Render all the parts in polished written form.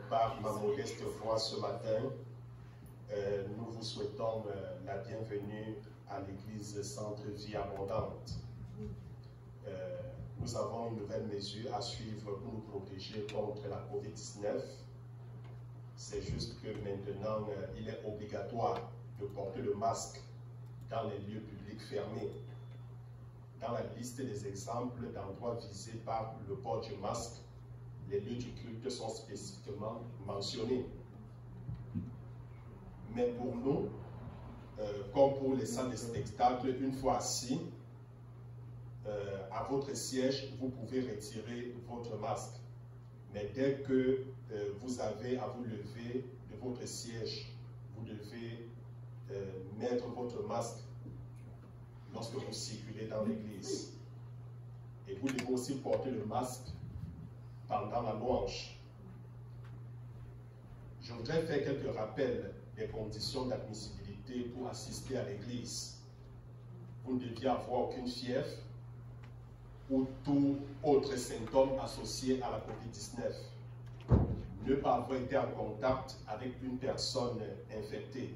par ma modeste voix ce matin, nous vous souhaitons la bienvenue à l'église Centre Vie Abondante. Nous avons une nouvelle mesure à suivre pour nous protéger contre la COVID-19. C'est juste que maintenant, il est obligatoire de porter le masque dans les lieux publics fermés. Dans la liste des exemples d'endroits visés par le port du masque, les lieux du culte sont spécifiquement mentionnés. Mais pour nous, comme pour les salles de spectacle, une fois assis à votre siège, vous pouvez retirer votre masque. Mais dès que vous avez à vous lever de votre siège, vous devez mettre votre masque lorsque vous circulez dans l'église. Et vous devez aussi porter le masque pendant la louange. Je voudrais faire quelques rappels des conditions d'admissibilité pour assister à l'église. Vous ne deviez avoir aucune fièvre ou tout autre symptôme associé à la COVID-19. Ne pas avoir été en contact avec une personne infectée.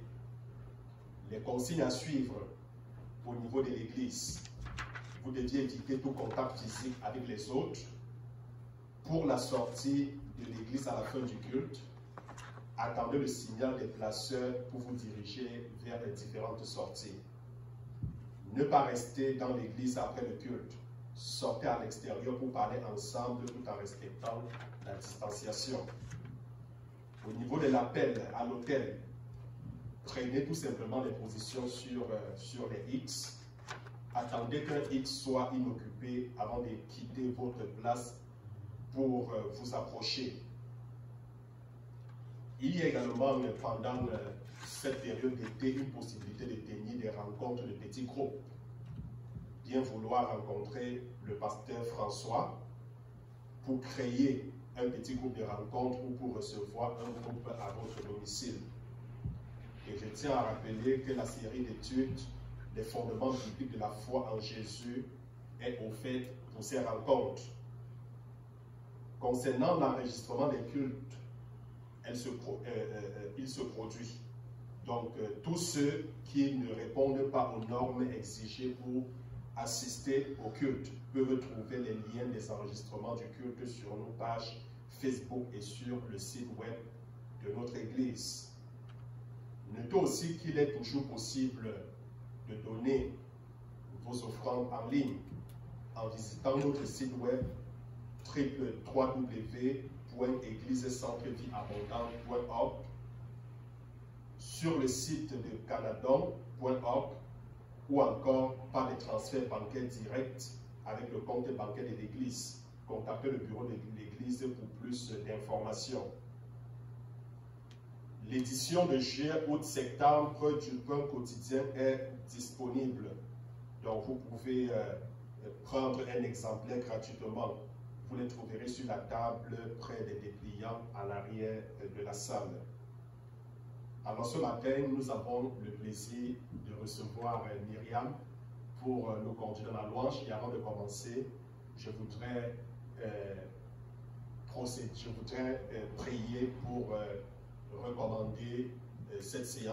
Les consignes à suivre au niveau de l'église. Vous deviez éviter tout contact physique avec les autres. Pour la sortie de l'église à la fin du culte, attendez le signal des placeurs pour vous diriger vers les différentes sorties. Ne pas rester dans l'église après le culte. Sortez à l'extérieur pour parler ensemble tout en respectant la distanciation. Au niveau de l'appel à l'hôtel, prenez tout simplement les positions sur les X. Attendez qu'un X soit inoccupé avant de quitter votre place pour vous approcher. Il y a également pendant cette période d'été une possibilité de tenir des rencontres de petits groupes. Bien vouloir rencontrer le pasteur François pour créer un petit groupe de rencontres ou pour recevoir un groupe à votre domicile. Et je tiens à rappeler que la série d'études des fondements bibliques de la foi en Jésus est offerte pour ces rencontres. Concernant l'enregistrement des cultes, il se produit. Donc, tous ceux qui ne répondent pas aux normes exigées pour assister au culte peuvent trouver les liens des enregistrements du culte sur nos pages Facebook et sur le site web de notre Église. Notez aussi qu'il est toujours possible de donner vos offrandes en ligne en visitant notre site web www.églisecentrevieabondante.org, sur le site de canadon.org ou encore par des transferts bancaires directs avec le compte bancaire de l'Église. Contactez le bureau de l'Église pour plus d'informations. L'édition de juillet-août-septembre du pain quotidien est disponible. Donc, vous pouvez prendre un exemplaire gratuitement. Vous les trouverez sur la table près des dépliants à l'arrière de la salle. Alors, ce matin, nous avons le plaisir de recevoir Myriam pour nous conduire dans la louange. Et avant de commencer, je voudrais prier pour recommander cette séance